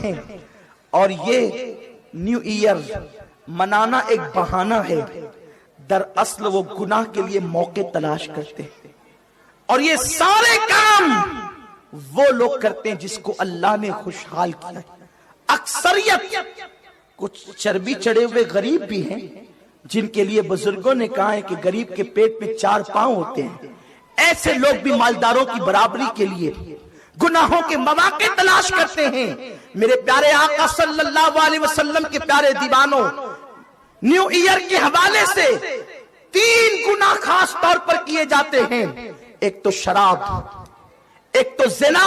ہیں اور یہ نیو ایئر منانا ایک بہانہ ہے، دراصل وہ گناہ کے لیے موقع تلاش کرتے ہیں، اور یہ سارے کام وہ لوگ کرتے ہیں جس کو اللہ نے خوشحال کیا ہے۔ اکثریت کچھ چربی چڑھے ہوئے غریب بھی ہیں جن کے لیے بزرگوں نے کہا ہے کہ غریب کے پیٹ میں 4 پاؤں ہوتے ہیں، ایسے لوگ بھی مالداروں کی برابری کے لیے گناہوں کے مواقع تلاش کرتے ہیں۔ میرے پیارے آقا صلی اللہ علیہ وسلم کے پیارے دیوانوں، نیو ایئر کے حوالے سے 3 گناہ خاص طور پر کیے جاتے ہیں، ایک تو شراب، ایک تو زنا،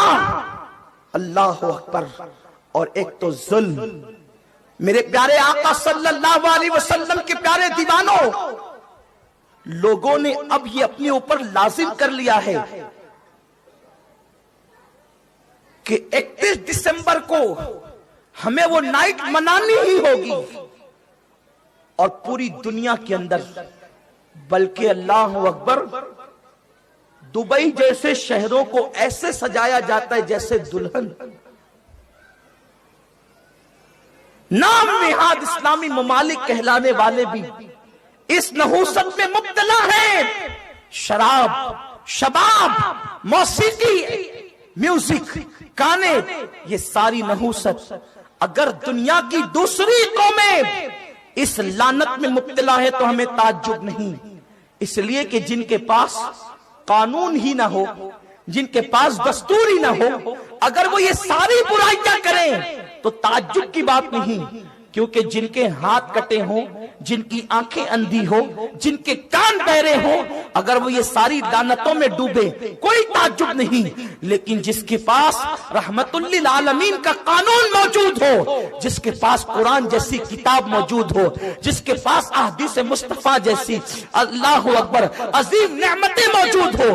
اللہ اکبر، اور ایک تو ظلم۔ میرے پیارے آقا صلی اللہ علیہ وسلم کے پیارے دیوانوں، لوگوں نے اب یہ اپنے اوپر لازم کر لیا ہے کہ 31 دسمبر کو ہمیں وہ نائٹ منانی ہی ہوگی، اور پوری دنیا کے اندر، بلکہ اللہ اکبر، دبئی جیسے شہروں کو ایسے سجایا جاتا ہے جیسے دلہن۔ نام نہاد اسلامی ممالک کہلانے والے بھی اس نحوست میں مبتلا ہیں۔ شراب، شباب، موسیقی، میوزک، گانے، یہ ساری نحوست اگر دنیا کی دوسری قومیں اس لعنت میں مبتلا ہے تو ہمیں تعجب نہیں، اس لیے کہ جن کے پاس قانون ہی نہ ہو، جن کے پاس دستور ہی نہ ہو، اگر وہ یہ ساری برائیاں کریں تو تعجب کی بات نہیں، کیونکہ جن کے ہاتھ کٹے ہوں، جن کی آنکھیں اندھی ہو، جن کے کان بہرے ہوں، اگر وہ یہ ساری لعنتوں میں ڈوبے کوئی تعجب نہیں، لیکن جس کے پاس رحمت للعالمین کا قانون موجود ہو، جس کے پاس قرآن جیسی کتاب موجود ہو، جس کے پاس احادیث مصطفیٰ جیسی اللہ اکبر عظیم نعمتیں موجود ہو،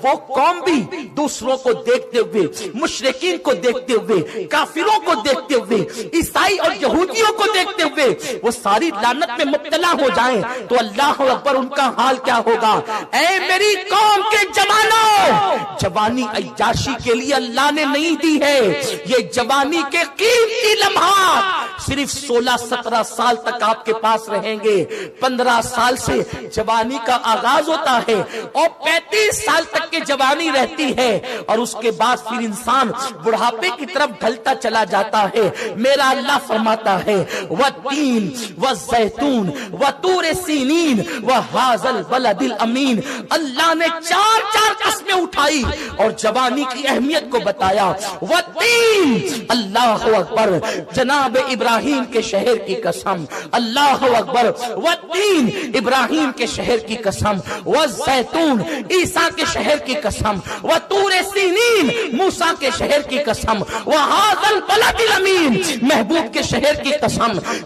وہ قوم بھی دوسروں کو دیکھتے ہوئے، مشرکین کو دیکھتے ہوئے، کافروں کو دیکھتے ہوئے، عیسائی اور یہودیوں کو دیکھتے ہوئے وہ ساری لعنت میں مبتلا ہو جائیں تو اللہ اکبر ان کا حال کیا ہوگا۔ اے میری قوم کے جوانوں، جوانی عیاشی کے لیے اللہ نے نہیں دی ہے، یہ جوانی کے قیمتی لمحات صرف 16-17 سال تک آپ کے پاس رہیں گے۔ 15 سال سے جوانی کا آغاز ہوتا ہے اور 35 سال تک کی جوانی رہتی ہے، اور اس کے بعد پھر انسان بڑھاپے کی طرف ڈھلتا چلا جاتا ہے۔ میرا اللہ فرماتا ہے وَالتِّينِ وَالزَّيْتُونِ وَطُورِ سِينِينَ وَهَٰذَا الْبَلَدِ الْأَمِينَ۔ اللہ نے 4 قسمیں اٹھائی اور جوانی کی اہمیت کو بتایا۔ وَالتِّينِ، اللہ اکبر، جناب ابراہیم کے شہر کی قسم، اللہ اکبر، وَالتِّينِ، ابراہیم کے شہر کی قسم، وَالزَّيْتُونِ، عیسیٰ کے شہر کی قسم، وَطُورِ سِينِينَ، موسیٰ کے شہر کی قسم، وَهَٰذَا الْبَلَدِ الْأَمِينَ، محبوب کے شہر کی قسم۔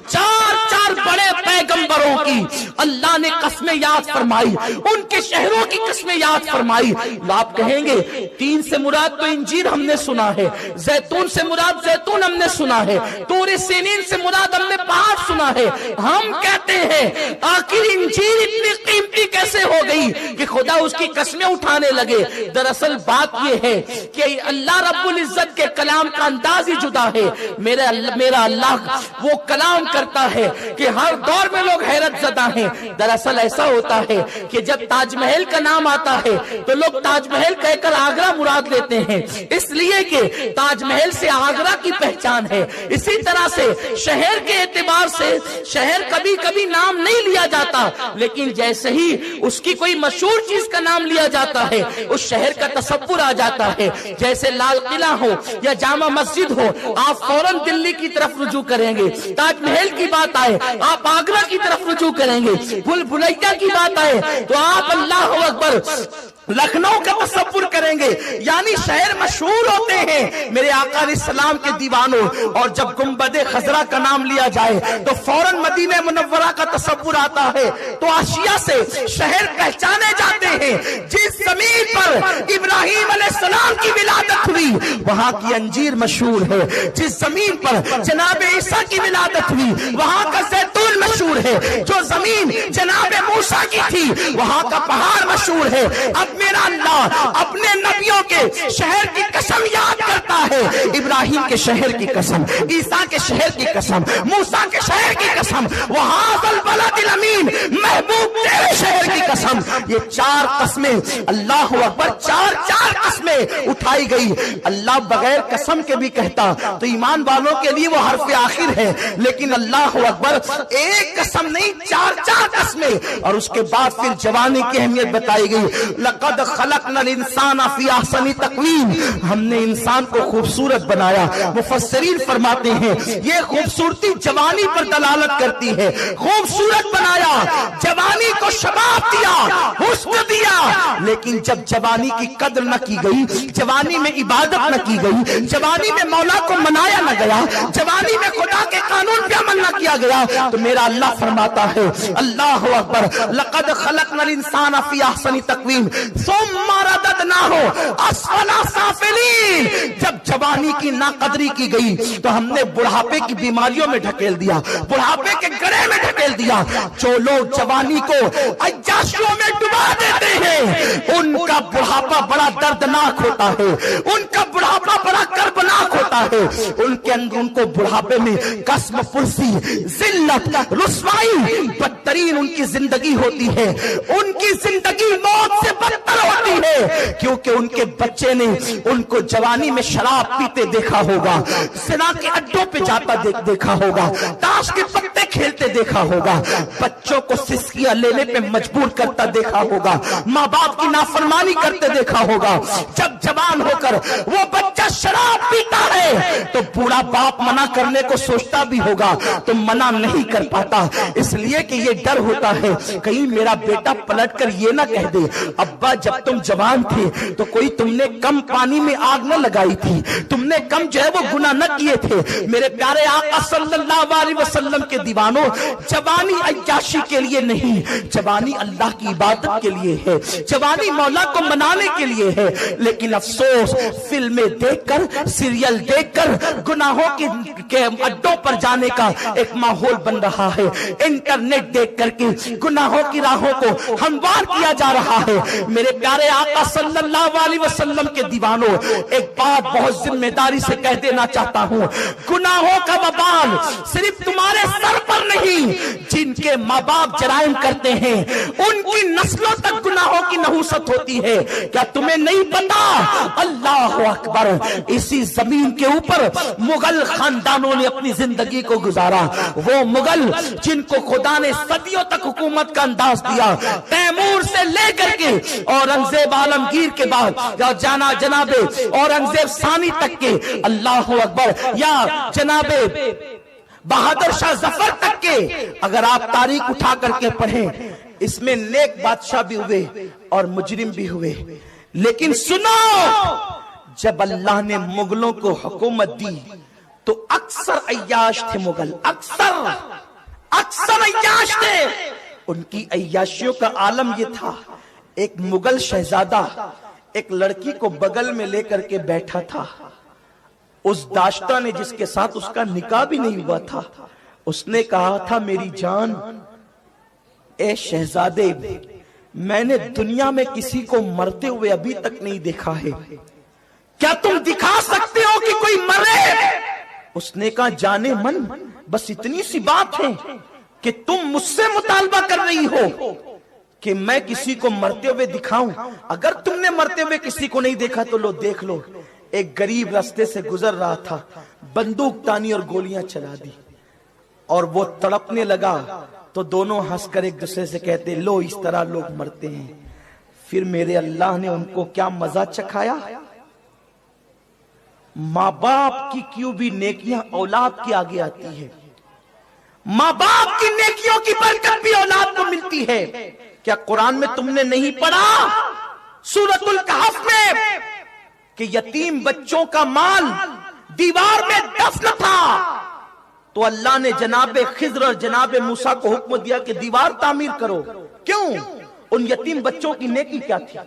4 بڑے پیغمبروں کی اللہ نے قسمیں یاد فرمائی، ان کے شہروں کی قسمیں یاد فرمائی۔ آپ کہیں گے 3 سے مراد تو انجیر ہم نے سنا ہے، زیتون سے مراد زیتون ہم نے سنا ہے، طور سینین سے مراد ہم نے پہاڑ سنا ہے۔ ہم کہتے ہیں آخر انجیر اتنی قیمتی کیسے ہو گئی کہ خدا اس کی قسمیں اٹھانے لگے؟ دراصل بات یہ ہے کہ اللہ رب العزت کے کلام کا انداز ہی جدا ہے۔ میرا اللہ وہ کلام کرتا ہے کہ ہر دور میں لوگ حیرت زدہ ہیں۔ دراصل ایسا ہوتا ہے کہ جب تاج محل کا نام آتا ہے تو لوگ تاج محل کہہ کر آگرہ مراد لیتے ہیں، اس لیے کہ تاج محل سے آگرہ کی پہچان ہے۔ اسی طرح سے شہر کے اعتبار سے شہر کبھی کبھی نام نہیں لیا جاتا، لیکن جیسے ہی اس کی کوئی مشہور چیز کا نام لیا جاتا ہے اس شہر کا تصور آ جاتا ہے۔ جیسے لال قلعہ ہو یا جامع مسجد ہو، آپ فوراً دلی کی طرف رجوع کریں گے۔ تاج محل کی بات آئے آپ آگرہ کی طرف رجوع کریں گے۔ بھول بھلیا کی بات آئے تو آپ اللہ اکبر لکھنؤ کا تصور کریں گے۔ یعنی شہر مشہور ہوتے ہیں میرے آقا علیہ السلام کے دیوانوں، اور جب گنبد خضرا کا نام لیا جائے تو فوراً مدینہ منورہ کا تصور آتا ہے۔ تو آسیا سے شہر پہچانے جاتے ہیں۔ جس زمین پر ابراہیم علیہ السلام کی ولادت ہوئی وہاں کی انجیر مشہور ہے، جس زمین پر جناب عیسیٰ کی ولادت ہوئی وہاں کا زیتون پل مشہور ہے، جو زمین جناب موسیٰ کی تھی وہاں کا پہاڑ مشہور ہے۔ اب میرا اللہ اپنے نبیوں کے شہر کی قسم یاد کرتا ہے، ابراہیم کے شہر کی قسم، عیسیٰ کے شہر کی قسم، موسیٰ کے شہر کی قسم، وہذا البلد الامین، محبوب تیرے شہر کی قسم۔ یہ چار قسمیں، اللہ اکبر، چار قسمیں اٹھائی گئی۔ اللہ بغیر قسم کے بھی کہتا تو ایمان والوں کے لیے وہ حرف آخر ہے، لیکن اللہ اکبر ایک قسم نہیں، چار قسمیں۔ اور اس کے بعد پھر جوانی کی اہمیت بتائی گئی، لقد خلقنا الانسان فی احسن تقویم، ہم نے انسان کو خوبصورت بنایا۔ مفسرین فرماتے ہیں یہ خوبصورتی جوانی پر دلالت کرتی ہے، خوبصورت بنایا، جوانی کو شباب دیا، حسن دیا، لیکن جب جوانی کی قدر نہ کی گئی، جوانی میں عبادت نہ کی گئی، جوانی میں مولا کو منایا نہ گیا، جوانی میں خدا کے قانون پہ عمل نہ کیا گیا، تو میرا اللہ فرماتا ہے، اللہ اکبر، لقد خلقنا الانسان فی احسن تقویم ثم رددناہ اسفل سافلین۔ جب جوانی کی ناقدری کی گئی تو ہم نے بڑھاپے کی بیماریوں میں ڈھکیل دیا، بڑھاپے کے گڑھے میں ڈھکیل دیا۔ جو لوگ جوانی کو عیاشیوں میں ڈبا دیتے ہیں ان کا بڑھاپا بڑا دردناک ہوتا ہے، ان کا بڑھاپا بڑا کربناک ہوتا ہے، ان کے اندر ان کو بڑھاپے میں قسم پرسی، ذلت، رسوائی، بدترین ان کی زندگی ہوتی ہے، ان کی زندگی موت سے بدتر ہوتی ہے، کیونکہ ان کے بچے نے ان کو جوانی میں شراب پیتے دیکھا ہوگا، زنا کے اڈوں پہ جاتا دیکھا ہوگا، تاش کے پتے کھیلتے دیکھا ہوگا، بچوں کو سسکیاں لینے پہ مجبور کرتا دیکھا ہوگا، ماں باپ کی نافرمانی کرتے دیکھا ہوگا۔ جب جوان ہو کر وہ بچہ شراب پیتا ہے تو بوڑھا باپ منع کرنے کو سوچتا بھی ہوگا تو منع نہیں کر پاتا، اس لیے کہ یہ ڈر ہوتا ہے کہیں میرا بیٹا پلٹ کر یہ نہ کہہ دے ابا جب تم جوان تھے تو کوئی تم نے کم پانی میں آگ نہ لگائی تھی، تم نے کم جو ہے وہ گناہ نہ کیے تھے۔ میرے پیارے آقا صلی اللہ علیہ وسلم کے دیوانوں، جوانی عیاشی کے لیے نہیں، جوانی اللہ کی عبادت کے لیے ہے، جوانی مولا کو منانے کے لیے ہے، لیکن افسوس فلمیں دیکھ کر، سیریل دیکھ کر گناہوں کے اڈوں پر جانے کا ایک ماحول بن رہا ہے، انٹرنیٹ دیکھ کر کے گناہوں کی راہوں کو ہموار کیا جا رہا ہے۔ میرے پیارے آقا صلی اللہ علیہ وسلم کے دیوانوں، ایک بات بہت ذمہ داری سے کہہ دینا چاہتا ہوں، گناہوں کا وبال صرف تمہارے سر پر نہیں، جن کے ماں باپ جرائم کرتے ہیں ان کی نسلوں تک گناہوں کی نحوست ہوتی ہے۔ کیا تمہیں نہیں پتا؟ اللہ اکبر، اسی زمین کے اوپر مغل خاندانوں نے اپنی زندگی کو گزارا، وہ مغل جن کو خدا نے صدیوں تک حکومت کا انداز دیا، تیمور سے لے کر کے اورنگزیب عالمگیر کے بعد یا جناب اورنگزیب ثانی تک کے، اللہ اکبر، یا جناب بہادر شاہ ظفر تک کے، اگر آپ تاریخ اٹھا کر کے پڑھیں اس میں نیک بادشاہ بھی ہوئے اور مجرم بھی ہوئے، لیکن سنو جب اللہ نے مغلوں کو حکومت دی تو اکثر عیاش تھے مغل، اکثر عیاش تھے۔ ان کی عیاشیوں کا عالم یہ تھا، ایک مغل شہزادہ ایک لڑکی کو بغل میں لے کر کے بیٹھا تھا، اس داشتہ نے جس کے ساتھ اس کا نکاح بھی نہیں ہوا تھا، اس نے کہا تھا میری جان اے شہزادے، میں نے دنیا میں کسی کو مرتے ہوئے ابھی تک نہیں دیکھا ہے، کیا تم دکھا سکتے ہو کہ کوئی مرے؟ اس نے کہا جانے من، بس اتنی سی بات ہے کہ تم مجھ سے مطالبہ کر رہی ہو کہ میں کسی کو مرتے ہوئے دکھاؤں؟ اگر تم نے مرتے ہوئے کسی کو نہیں دیکھا تو لو دیکھ لو۔ ایک غریب راستے سے گزر رہا تھا، بندوق تانی اور گولیاں چلا دی، اور وہ تڑپنے لگا تو دونوں ہنس کر ایک دوسرے سے کہتے لو اس طرح لوگ مرتے ہیں۔ پھر میرے اللہ نے ان کو کیا مزہ چکھایا، ماں باپ کی کیوں بھی نیکیاں اولاد کی آگے آتی ہے، ماں باپ کی نیکیوں کی برکت بھی اولاد کو ملتی ہے۔ کیا قرآن میں تم نے نہیں پڑھا سورۃ الکہف میں کہ یتیم بچوں کا مال دیوار میں دفن تھا تو اللہ نے جناب خضر اور جناب موسیٰ کو حکم دیا کہ دیوار تعمیر کرو؟ کیوں؟ ان یتیم بچوں کی نیکی کیا تھی؟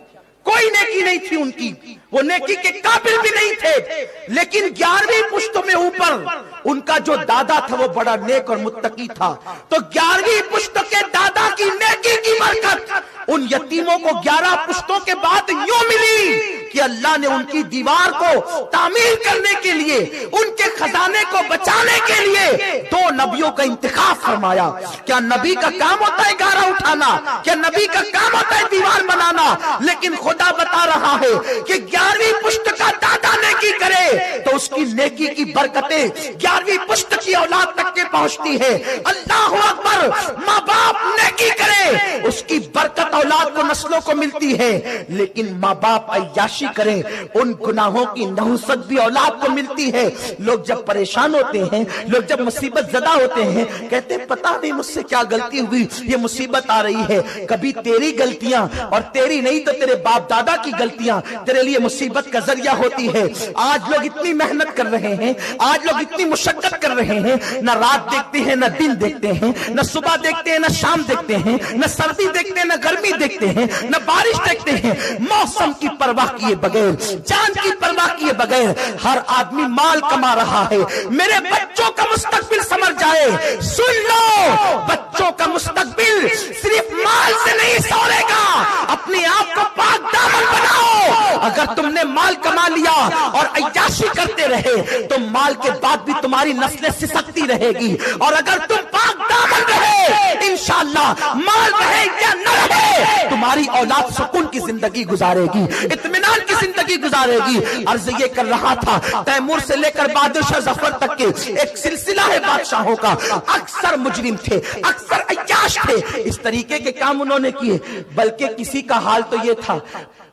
کوئی نیکی نہیں تھی ان کی، وہ نیکی کے قابل بھی نہیں تھے، لیکن 11ویں پشتوں میں اوپر ان کا جو دادا تھا وہ بڑا نیک اور متقی تھا، تو 11ویں پشت کے دادا کی نیکی کی برکت ان یتیموں کو 11 پشتوں کے بعد یوں ملی کہ اللہ نے ان کی دیوار کو تعمیر کرنے کے لیے، ان کے خزانے کو بچانے کے لیے 2 نبیوں کا انتخاب فرمایا۔ کیا نبی کا کام ہوتا ہے گارا اٹھانا؟ کیا نبی کا کام ہوتا ہے دیوار بنانا؟ لیکن خدا بتا رہا ہے کہ 11ویں پشت کا دادا نیکی کرے تو اس کی نیکی کی برکتیں 11ویں پشت کی اولاد تک کے پہنچتی ہے۔ اللہ اکبر! ماں باپ نیکی کرے اس کی برکت اولاد کو، نسلوں کو ملتی ہے، لیکن ماں باپ عیاشی کریں ان گناہوں کی نحوست بھی اولاد کو ملتی ہے۔ لوگ جب پریشان ہوتے ہیں، لوگ جب مصیبت زدہ ہوتے ہیں، کہتے ہیں پتہ نہیں مجھ سے کیا غلطی ہوئی یہ مصیبت آ رہی ہے۔ کبھی تیری غلطیاں اور تیری نہیں تو تیرے باپ دادا کی غلطیاں تیرے لیے مصیبت کا ذریعہ ہوتی ہے۔ آج لوگ اتنی محنت کر رہے ہیں، آج لوگ اتنی مشقت کر رہے ہیں، نہ رات دیکھتے ہیں نہ دن دیکھتے ہیں، نہ صبح دیکھتے ہیں نہ شام دیکھتے ہیں، نہ سردی دیکھتے ہیں نہ گرمی دیکھتے ہیں، نہ بارش دیکھتے ہیں، موسم کی پرواہ کیے بغیر، جان کی پرواہ کیے بغیر ہر آدمی مال کما رہا ہے۔ میرے بچوں کا مستقبل سمر جائے، سن لو، بچوں کا مستقبل صرف مال سے نہیں سورے گا۔ اپنے آپ کو پاک دامن بناؤ۔ اگر تم نے مال کما لیا اور عیاشی کرتے رہے تو مال کے بعد بھی تمہاری نسلیں سسکتی رہے گی، اور اگر تم پاک دامن رہے انشاءاللہ مال رہے یا نہ رہے تمہاری اولاد سکون کی زندگی گزارے گی، اطمینان کی زندگی گزارے گی۔ عرض یہ کر رہا تھا تیمور سے لے کر بہادر شاہ ظفر تک کے ایک سلسلہ ہے بادشاہوں کا، اکثر مجرم تھے، اکثر عیاش تھے، اس طریقے کے کام انہوں نے کیے۔ بلکہ کسی کا حال تو یہ تھا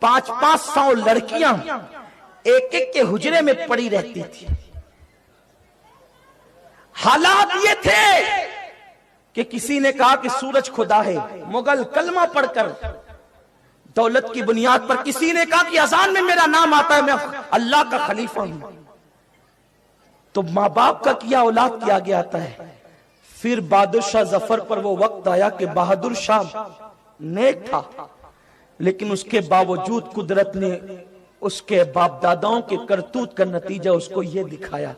500 لڑکیاں ایک ایک کے حجرے میں پڑی رہتی تھی۔ حالات یہ تھے کہ کسی نے کہا کہ سورج خدا ہے، مغل کلمہ پڑھ کر دولت کی بنیاد پر، کسی نے کہا کہ اذان میں میرا نام آتا ہے میں اللہ کا خلیفہ ہوں، تو ماں باپ کا کیا اولاد کیا گیا آتا ہے۔ پھر بہادر شاہ ظفر پر وہ وقت آیا کہ بہادر شاہ نیک تھا، لیکن اس کے باوجود قدرت نے اس کے باپ داداؤں کے کرتوت کا نتیجہ اس کو یہ دکھایا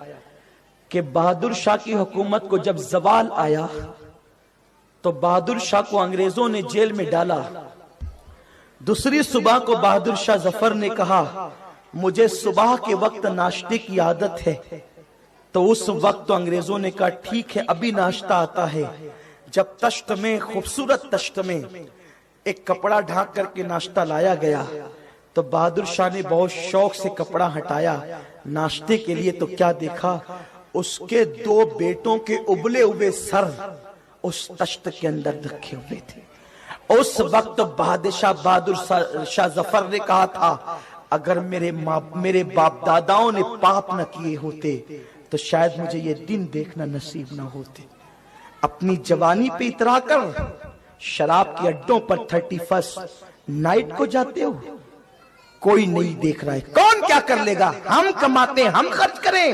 کہ بہادر شاہ کی حکومت کو جب زوال آیا تو بہادر شاہ کو انگریزوں نے جیل میں ڈالا۔ دوسری صبح کو بہادر شاہ ظفر نے کہا مجھے صبح کے وقت ناشتے کی عادت ہے، تو اس وقت تو انگریزوں نے کہا ٹھیک ہے ابھی ناشتہ آتا ہے۔ جب تشت میں، خوبصورت تشت میں ایک کپڑا ڈھانک کر کے ناشتہ لایا گیا تو بہادر شاہ نے بہت شوق سے کپڑا ہٹایا ناشتے کے لیے، تو کیا دیکھا اس کے 2 بیٹوں کے ابلے ہوئے سر اس تشت کے اندر رکھے ہوئے تھے۔ اس وقت بہادر شاہ ظفر نے کہا تھا اگر میرے باپ داداؤں نے پاپ نہ کیے ہوتے تو شاید مجھے یہ دن دیکھنا نصیب نہ ہوتے۔ اپنی جوانی پہ اترا کر شراب کے اڈوں پر 31 نائٹ کو جاتے ہو، کوئی نہیں دیکھ رہا ہے، کون کیا کر لے گا، ہم کماتے ہیں ہم خرچ کریں،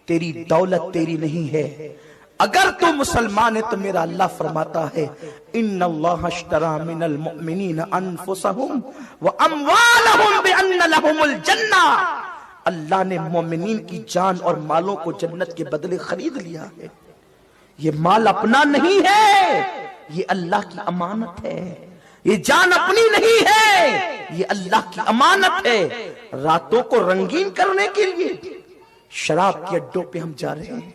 تیری دولت تیری نہیں ہے۔ اگر تو مسلمان ہے تو میرا اللہ فرماتا ہے ان اللہ اشترى من المؤمنین انفسهم واموالهم بان لهم الجنہ، اللہ نے مومنین کی جان اور مالوں کو جنت کے بدلے خرید لیا ہے۔ یہ مال اپنا نہیں ہے، یہ اللہ کی امانت ہے، یہ جان اپنی نہیں ہے، یہ اللہ کی امانت ہے۔ راتوں کو رنگین کرنے کے لیے شراب کے اڈوں پہ ہم جا رہے ہیں۔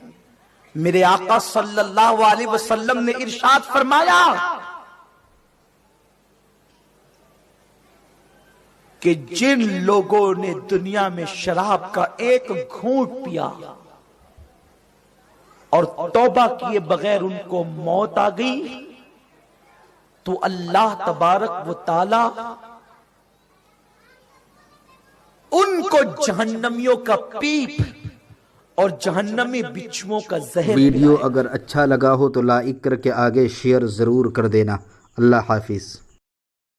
میرے آقا صلی اللہ علیہ وسلم نے ارشاد فرمایا کہ جن لوگوں نے دنیا میں شراب کا ایک گھونٹ پیا اور توبہ کیے بغیر ان کو موت آ گئی تو اللہ تبارک و تعالی ان کو جہنمیوں کا پیپ اور جہنمی بچھوؤں کا زہر۔ ویڈیو اگر اچھا لگا ہو تو لائک کر کے آگے شیئر ضرور کر دینا۔ اللہ حافظ۔